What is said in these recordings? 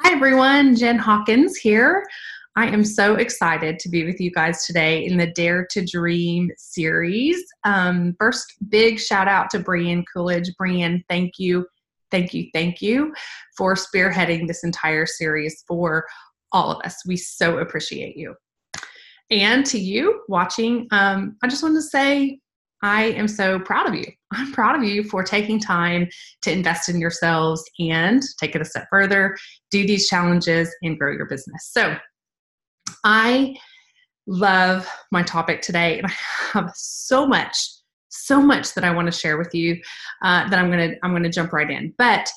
Hi everyone, Jen Hawkins here. I am so excited to be with you guys today in the Dare to Dream series. First, big shout out to Brian Coolidge. Brian, thank you for spearheading this entire series for all of us. We so appreciate you. And to you watching, I just want to say I am so proud of you. I'm proud of you for taking time to invest in yourselves and take it a step further, do these challenges, and grow your business. So I love my topic today, and I have so much that I want to share with you that I'm gonna jump right in. But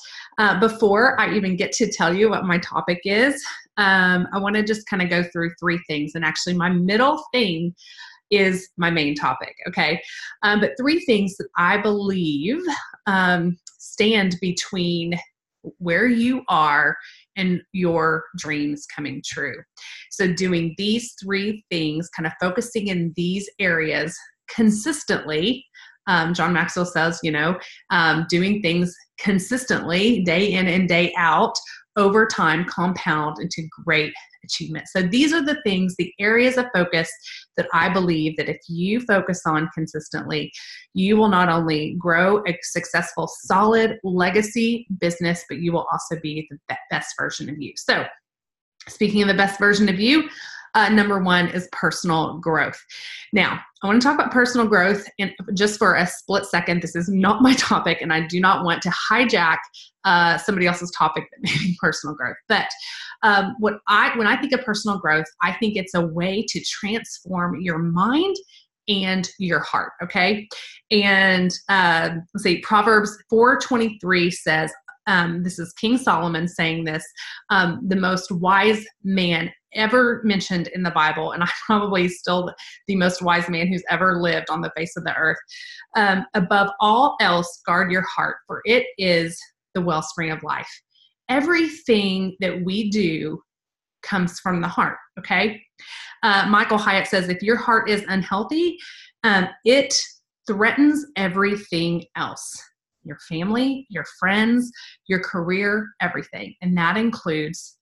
before I even get to tell you what my topic is, I want to just kind of go through three things. And actually, my middle thing is my main topic, okay? But three things that I believe stand between where you are and your dreams coming true. So doing these three things, kind of focusing in these areas consistently, John Maxwell says, doing things consistently, day in and day out, over time compound into great achievement. So these are the things, the areas of focus that I believe that if you focus on consistently, you will not only grow a successful, solid legacy business, but you will also be the best version of you. So speaking of the best version of you, number one is personal growth. Now, I want to talk about personal growth, and just for a split second, this is not my topic, and I do not want to hijack somebody else's topic that may be personal growth. But when I think of personal growth, I think it's a way to transform your mind and your heart. Okay, and let's see, Proverbs 4:23 says, this is King Solomon saying this, the most wise man ever mentioned in the Bible, and I'm probably still the most wise man who's ever lived on the face of the earth. Above all else, guard your heart, for it is the wellspring of life. Everything that we do comes from the heart, okay? Michael Hyatt says, if your heart is unhealthy, it threatens everything else. Your family, your friends, your career, everything. And that includes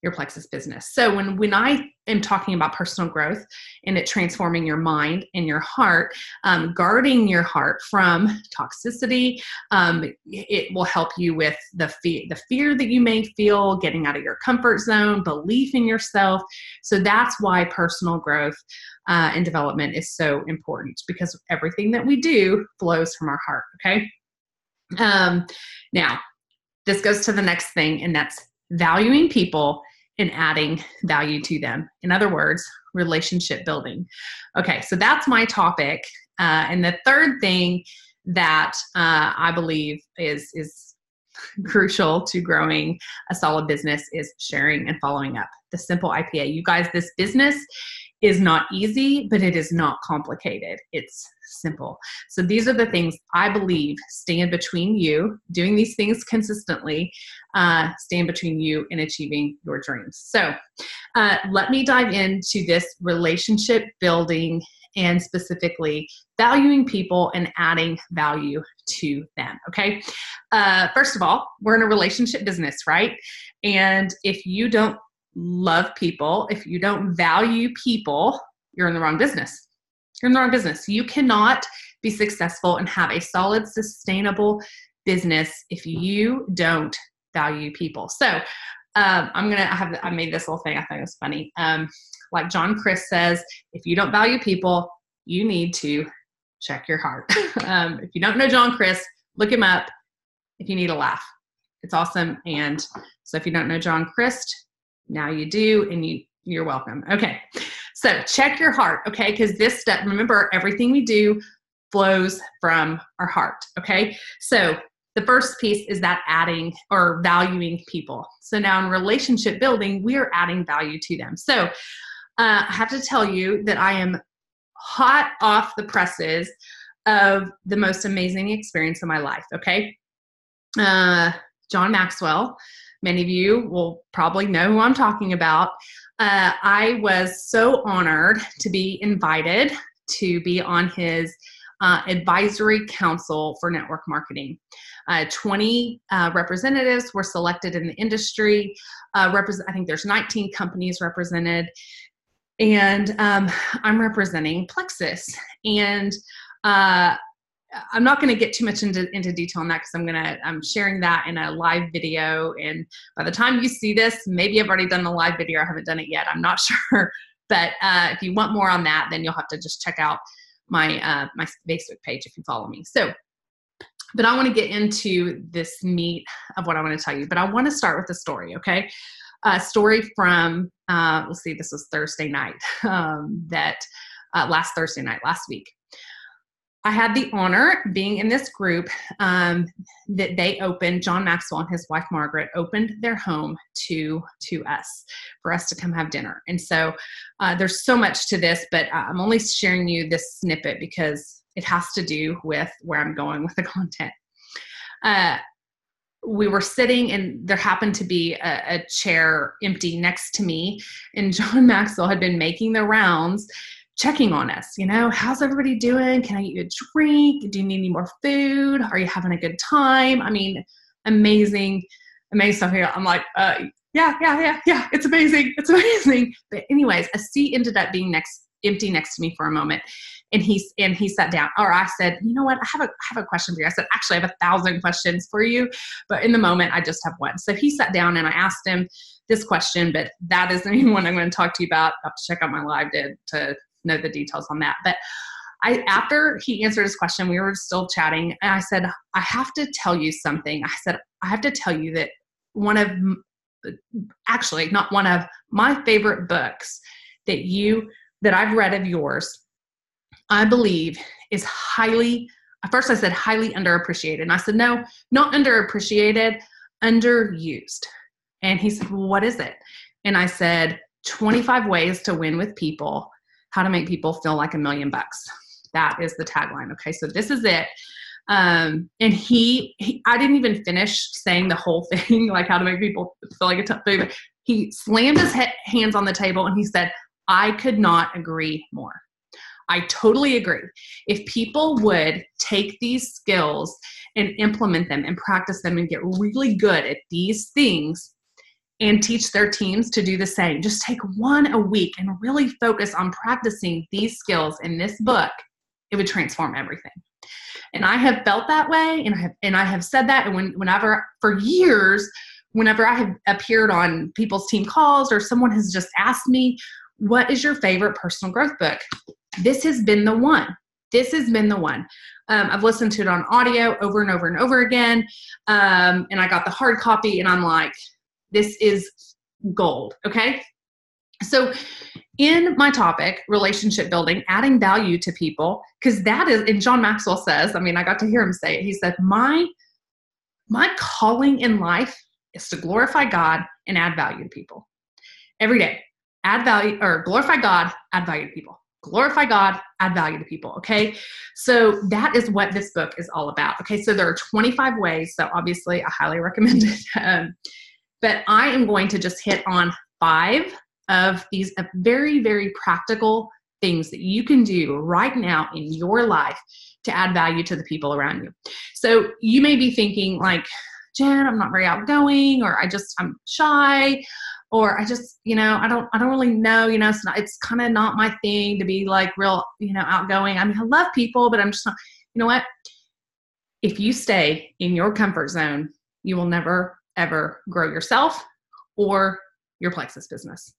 your plexus business. So when I am talking about personal growth and it transforming your mind and your heart, guarding your heart from toxicity, it will help you with the fear that you may feel, getting out of your comfort zone, belief in yourself. So that's why personal growth and development is so important, because everything that we do flows from our heart, okay? Now, this goes to the next thing, and that's valuing people and adding value to them. In other words, relationship building. Okay, so that's my topic. And the third thing that I believe is crucial to growing a solid business is sharing and following up. The simple IPA. You guys, this business is not easy, but it is not complicated. It's simple. So these are the things I believe stand between you, doing these things consistently, stand between you and achieving your dreams. So let me dive into this relationship building and specifically valuing people and adding value to them, okay? First of all, we're in a relationship business, right? And if you don't love people, if you don't value people, you're in the wrong business. You're in the wrong business. You cannot be successful and have a solid, sustainable business if you don't value people. So I made this little thing. I thought it was funny. Like John Chris says, if you don't value people, you need to check your heart. If you don't know John Chris, look him up if you need a laugh. It's awesome. And so if you don't know John Chris, now you do, and you're welcome. Okay, so check your heart, okay? Because this step, remember, everything we do flows from our heart, okay? So the first piece is that adding or valuing people. So now in relationship building, we are adding value to them. So I have to tell you that I am hot off the presses of the most amazing experience of my life, okay? John Maxwell. Many of you will probably know who I'm talking about. I was so honored to be invited to be on his Advisory Council for Network Marketing. 20 representatives were selected in the industry. I think there's 19 companies represented. And I'm representing Plexus. And I'm not going to get too much into detail on that because I'm sharing that in a live video. And by the time you see this, maybe I've already done the live video. I haven't done it yet. I'm not sure. But if you want more on that, then you'll have to just check out my my Facebook page if you follow me. But I want to get into this meat of what I want to tell you. But I want to start with a story, okay? A story from, let's see, this was Thursday night, last Thursday night, last week. I had the honor being in this group that they opened, John Maxwell and his wife, Margaret, opened their home to us for us to come have dinner. And so there's so much to this, but I'm only sharing you this snippet because it has to do with where I'm going with the content. We were sitting and there happened to be a chair empty next to me, and John Maxwell had been making the rounds checking on us. How's everybody doing? Can I get you a drink? Do you need any more food? Are you having a good time? I mean, amazing stuff here. I'm like, yeah, it's amazing. It's amazing. But anyways, a seat ended up being empty next to me for a moment. And he sat down, or I said, you know what? I have a question for you. I said, actually, I have 1,000 questions for you, but in the moment, I just have one. So he sat down and I asked him this question, but that isn't even what I'm going to talk to you about. I'll have to check out my live to know the details on that. But after he answered his question, we were still chatting, and I said, I have to tell you something. I said, I have to tell you that not one of my favorite books that I've read of yours, I believe is first I said highly underappreciated. And I said, no, not underappreciated, underused. And he said, well, what is it? And I said, 25 Ways to Win with People, How to Make People Feel Like $1 million. That is the tagline. Okay. So this is it. And I didn't even finish saying the whole thing, like how to make people feel like a tough food. He slammed his hands on the table and he said, I could not agree more. I totally agree. If people would take these skills and implement them and practice them and get really good at these things and teach their teams to do the same, just take one a week and really focus on practicing these skills in this book, it would transform everything. And I have felt that way, and I have said that. And whenever, for years, whenever I have appeared on people's team calls or someone has just asked me, what is your favorite personal growth book? This has been the one. I've listened to it on audio over and over and over again. And I got the hard copy and I'm like, this is gold. Okay. So in my topic, relationship building, adding value to people, because that is, and John Maxwell says, I got to hear him say it. He said, my calling in life is to glorify God and add value to people every day. Add value, or glorify God, add value to people. Glorify God, add value to people. Okay. So that is what this book is all about. Okay. So there are 25 ways. So obviously I highly recommend it. But I am going to just hit on 5 of these very, very practical things that you can do right now in your life to add value to the people around you. So you may be thinking like, Jen, I'm not very outgoing, or I'm shy, or I just, I don't really know, it's kind of not my thing to be like real, outgoing. I love people, but I'm just not, you know what? If you stay in your comfort zone, you will never, ever grow yourself or your Plexus business.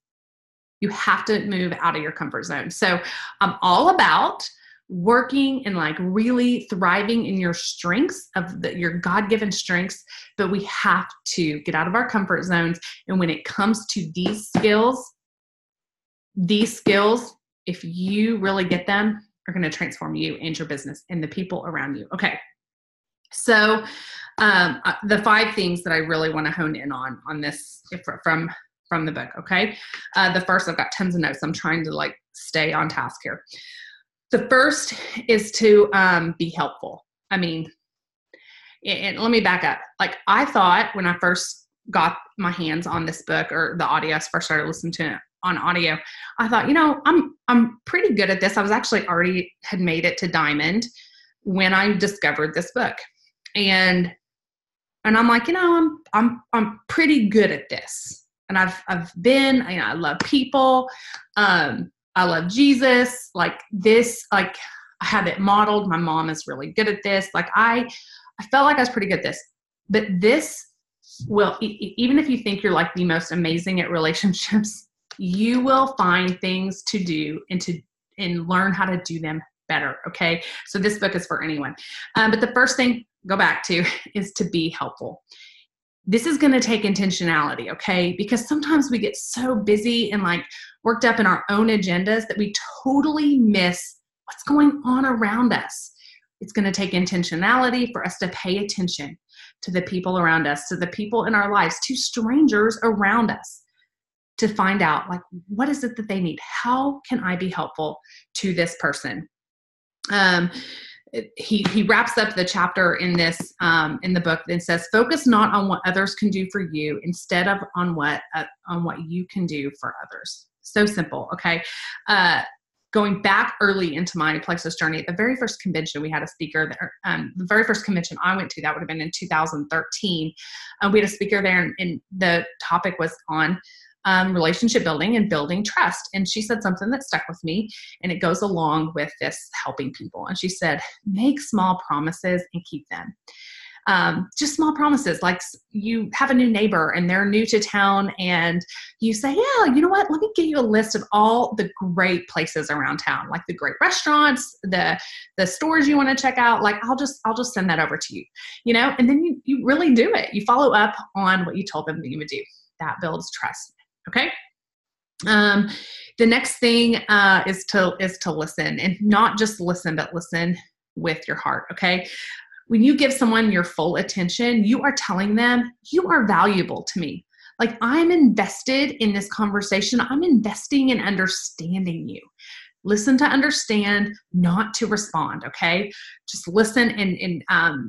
You have to move out of your comfort zone. So I'm all about working and like really thriving in your strengths your God-given strengths, but we have to get out of our comfort zones. And when it comes to these skills, if you really get them, are going to transform you and your business and the people around you. Okay. So the 5 things that I really want to hone in on this from the book. Okay. The first, I've got tons of notes. I'm trying to like stay on task here. The first is to be helpful. And let me back up. Like I thought when I first got my hands on this book, or the audio, I first started listening to it on audio, I thought, I'm pretty good at this. I was actually already had made it to Diamond. when I discovered this book. And I'm like, I'm pretty good at this. And I've been, I love people. I love Jesus. Like this, like I have it modeled. My mom is really good at this. Like I felt like I was pretty good at this. But this will, even if you think you're like the most amazing at relationships, you will find things to do and learn how to do them better. Okay. So this book is for anyone. But the first thing, go back to, is to be helpful. This is going to take intentionality. Okay. Because sometimes we get so busy and like worked up in our own agendas that we totally miss what's going on around us. It's going to take intentionality for us to pay attention to the people around us, to the people in our lives, to strangers around us, to find out like, what is it that they need? How can I be helpful to this person? He wraps up the chapter in this, in the book, and says, focus not on what others can do for you, instead of on what you can do for others. So simple. Okay. Going back early into my Plexus journey, at the very first convention, we had a speaker there. The very first convention I went to, that would have been in 2013. We had a speaker there, and the topic was on relationship building and building trust. And she said something that stuck with me, and it goes along with this helping people. And she said, make small promises and keep them. Just small promises. Like you have a new neighbor and they're new to town, and you say, yeah, you know what? Let me give you a list of all the great places around town, like the great restaurants, the stores you want to check out. Like I'll just send that over to you, and then you really do it. You follow up on what you told them that you would do. That builds trust. Okay. The next thing is to listen, and not just listen, but listen with your heart. Okay. When you give someone your full attention, you are telling them you are valuable to me. Like I'm invested in this conversation. I'm investing in understanding you. Listen to understand, not to respond. Okay. Just listen. And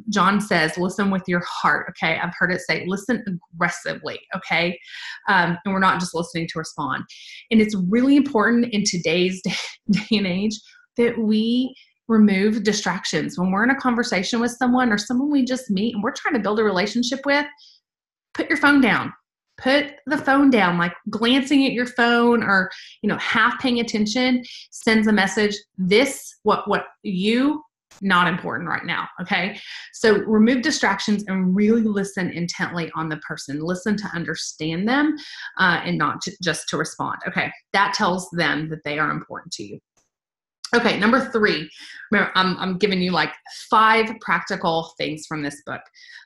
John says, listen with your heart. Okay. I've heard it say, listen aggressively. Okay. And we're not just listening to respond. And it's really important in today's day and age that we remove distractions. When we're in a conversation with someone or someone we just meet and we're trying to build a relationship with, put your phone down. Put the phone down. Like glancing at your phone or, half paying attention sends a message. What you, not important right now. Okay. So remove distractions and really listen intently on the person. Listen to understand them and not just to respond. Okay. That tells them that they are important to you. Okay, number 3. Remember, I'm giving you like 5 practical things from this book.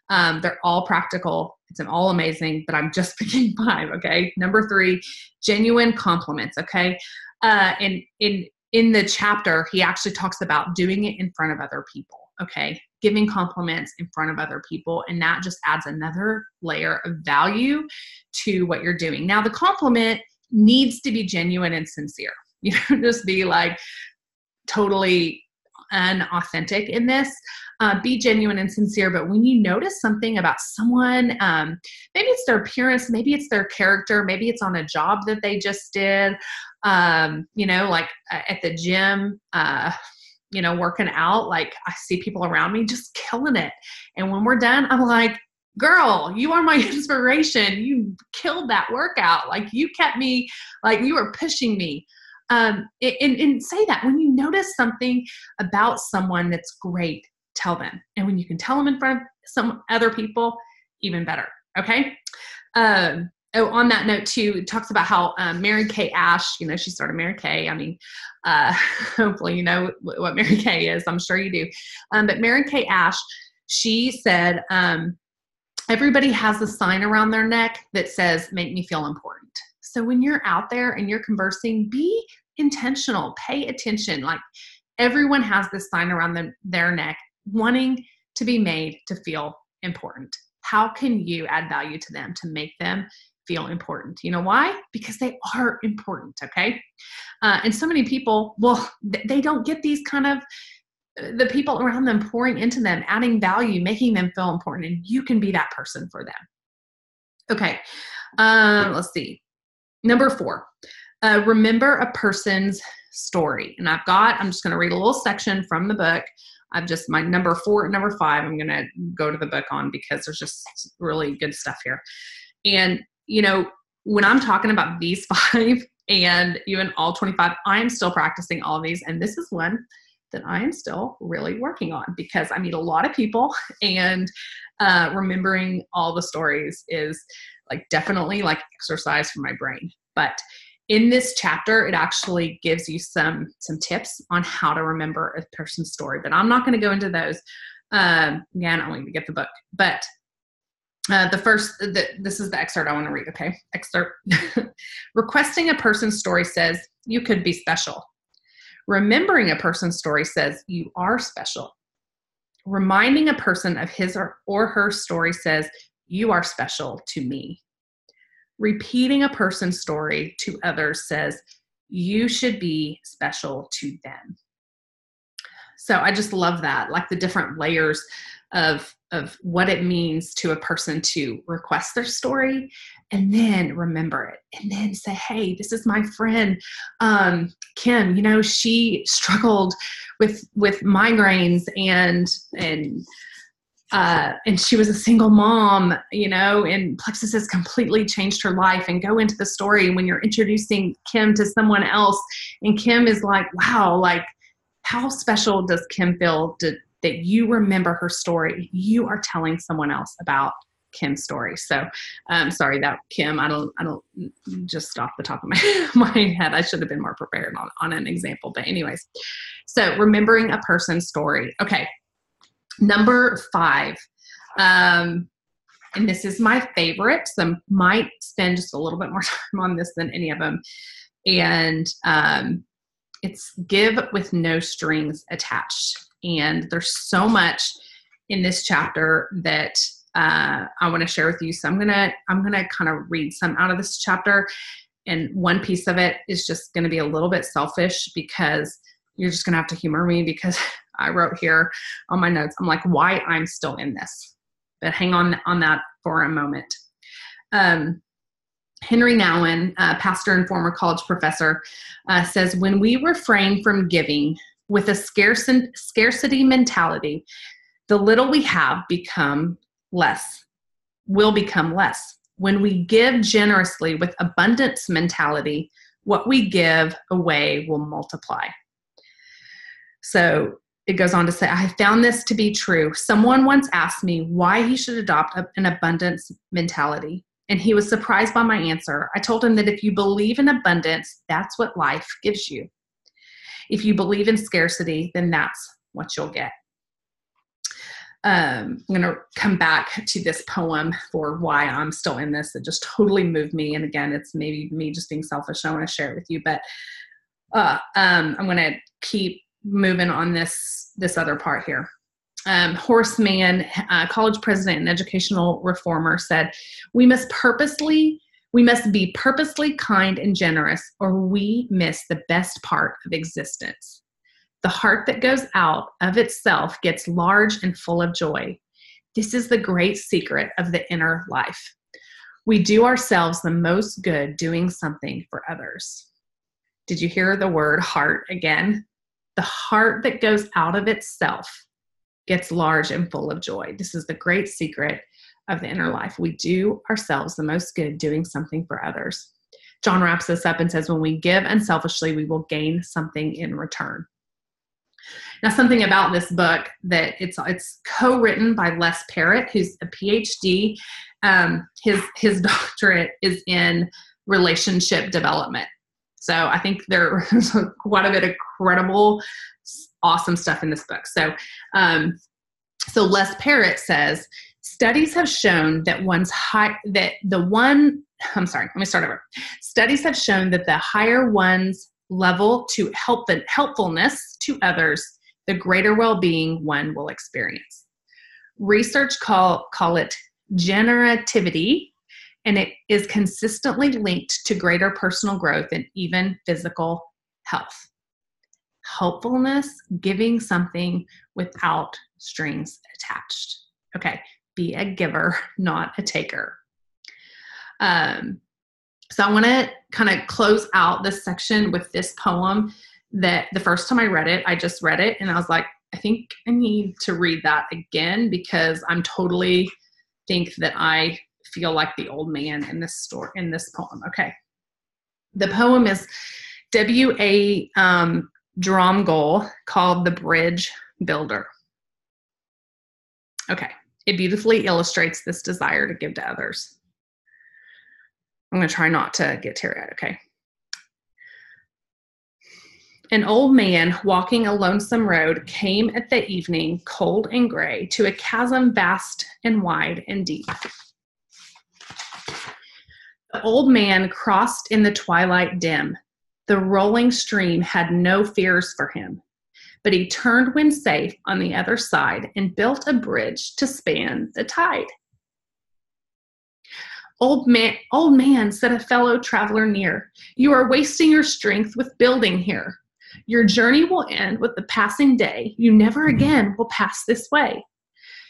They're all practical. It's all amazing, but I'm just picking 5. Okay, number 3, genuine compliments. Okay, in the chapter, he actually talks about doing it in front of other people. Okay, giving compliments in front of other people, and that just adds another layer of value to what you're doing. Now, the compliment needs to be genuine and sincere. You don't just be like totally unauthentic in this. Be genuine and sincere. But when you notice something about someone, maybe it's their appearance, maybe it's their character, maybe it's on a job that they just did, like at the gym, working out, like I see people around me just killing it. And when we're done, I'm like, girl, you are my inspiration. You killed that workout. Like you kept me, like you were pushing me. And say that when you notice something about someone that's great, tell them. And when you can tell them in front of some other people, even better. Okay. On that note too, it talks about how Mary Kay Ash, she started Mary Kay. I mean, hopefully you know what Mary Kay is. I'm sure you do. But Mary Kay Ash, she said, everybody has a sign around their neck that says, make me feel important. So when you're out there and you're conversing, be intentional, pay attention. Like everyone has this sign around their neck wanting to be made to feel important. How can you add value to them to make them feel important? You know why? Because they are important. Okay. And so many people, they don't get these kind of, the people around them pouring into them, adding value, making them feel important. And you can be that person for them. Okay. Let's see. Number 4, remember a person's story. And I'm just going to read a little section from the book my number 4 and number 5, I'm going to go to the book on because there's just really good stuff here. And, when I'm talking about these 5 and even all 25, I'm still practicing all of these. And this is one that I am still really working on because I meet a lot of people, and remembering all the stories is definitely exercise for my brain. But in this chapter, it actually gives you some tips on how to remember a person's story, but I'm not going to go into those. Again, I want you to get the book, but this is the excerpt I want to read. Okay. Excerpt. Requesting a person's story says you could be special. Remembering a person's story says you are special. Reminding a person of his or her story says you are special to me. Repeating a person's story to others says you should be special to them. So I just love that, the different layers of what it means to a person to request their story and then remember it and then say, hey, this is my friend, Kim, she struggled with migraines and she was a single mom, and plexus has completely changed her life, and go into the story when you're introducing Kim to someone else. And Kim is like, wow, how special does Kim feel that you remember her story? You are telling someone else about Kim's story. So, sorry that Kim, I don't just off the top of my head, I should have been more prepared on an example, but anyways, so remembering a person's story. Okay. Number 5. And this is my favorite. So I might spend just a little bit more time on this than any of them. And, it's give with no strings attached. And there's so much in this chapter that I want to share with you. So I'm gonna kind of read some out of this chapter. And one piece of it is just going to be a little bit selfish because you're just going to have to humor me because I wrote here on my notes, I'm like, why I'm still in this. But hang on that for a moment. Henry Nouwen, pastor and former college professor, says, when we refrain from giving with a scarcity mentality, the little we have will become less. When we give generously with abundance mentality, what we give away will multiply. So it goes on to say, I found this to be true. Someone once asked me why he should adopt an abundance mentality, and he was surprised by my answer. I told him that if you believe in abundance, that's what life gives you. If you believe in scarcity, then that's what you'll get. I'm going to come back to this poem for why I'm still in this. It just totally moved me. And again, it's maybe me just being selfish. I want to share it with you, but I'm going to keep moving on this other part here. Horace Mann, college president and educational reformer, said, we must be purposely kind and generous, or we miss the best part of existence. The heart that goes out of itself gets large and full of joy. This is the great secret of the inner life. We do ourselves the most good doing something for others. Did you hear the word heart again? The heart that goes out of itself gets large and full of joy. This is the great secret of the inner life. We do ourselves the most good doing something for others. John wraps this up and says, when we give unselfishly, we will gain something in return. Now, something about this book that it's co-written by Les Parrott, who's a PhD. His doctorate is in relationship development. So I think there's quite a bit of credible, awesome stuff in this book. So Les Parrott says, studies have shown that Studies have shown that the higher one's level to helpfulness to others, the greater well-being one will experience. Research call it generativity, and it is consistently linked to greater personal growth and even physical health. Helpfulness, giving something without strings attached. Okay, be a giver, not a taker. So I want to kind of close out this section with this poem that the first time I read it, I just read it and I was like, I think I need to read that again because I'm totally think that I feel like the old man in this story, in this poem. Okay. The poem is W.A. Dromgoole, called The Bridge Builder. Okay. It beautifully illustrates this desire to give to others. I'm going to try not to get teary-eyed. Okay. An old man walking a lonesome road came at the evening, cold and gray, to a chasm vast and wide and deep. The old man crossed in the twilight dim. The rolling stream had no fears for him, but he turned when safe on the other side and built a bridge to span the tide. Old man, said a fellow traveler near, you are wasting your strength with building here. Your journey will end with the passing day. You never again will pass this way.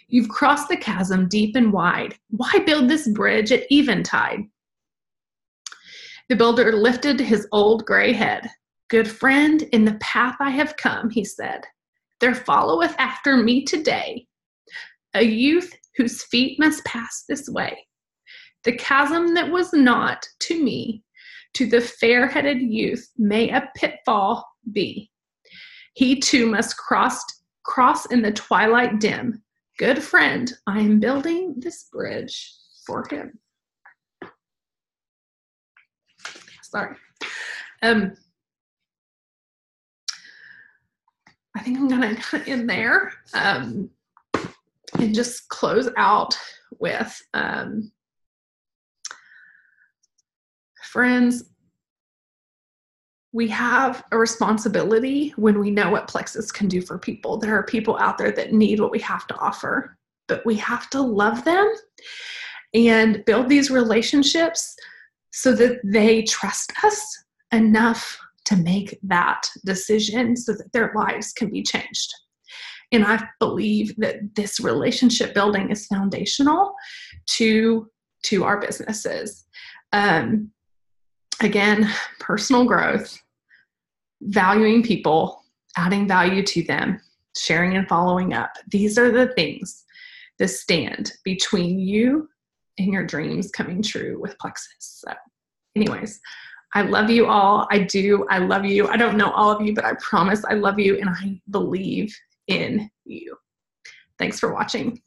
You've crossed the chasm deep and wide. Why build this bridge at eventide? The builder lifted his old gray head. Good friend, in the path I have come, he said, there followeth after me today a youth whose feet must pass this way. The chasm that was not to me, to the fair-headed youth may a pitfall be. He too must cross in the twilight dim. Good friend, I am building this bridge for him. Sorry. I think I'm gonna end there and just close out with friends, we have a responsibility when we know what Plexus can do for people. There are people out there that need what we have to offer, but we have to love them and build these relationships so that they trust us enough to make that decision so that their lives can be changed. And I believe that this relationship building is foundational to our businesses. Again, personal growth, valuing people, adding value to them, sharing and following up. These are the things that stand between you and your dreams coming true with Plexus. So anyways, I love you all. I do. I love you. I don't know all of you, but I promise I love you and I believe in you. Thanks for watching.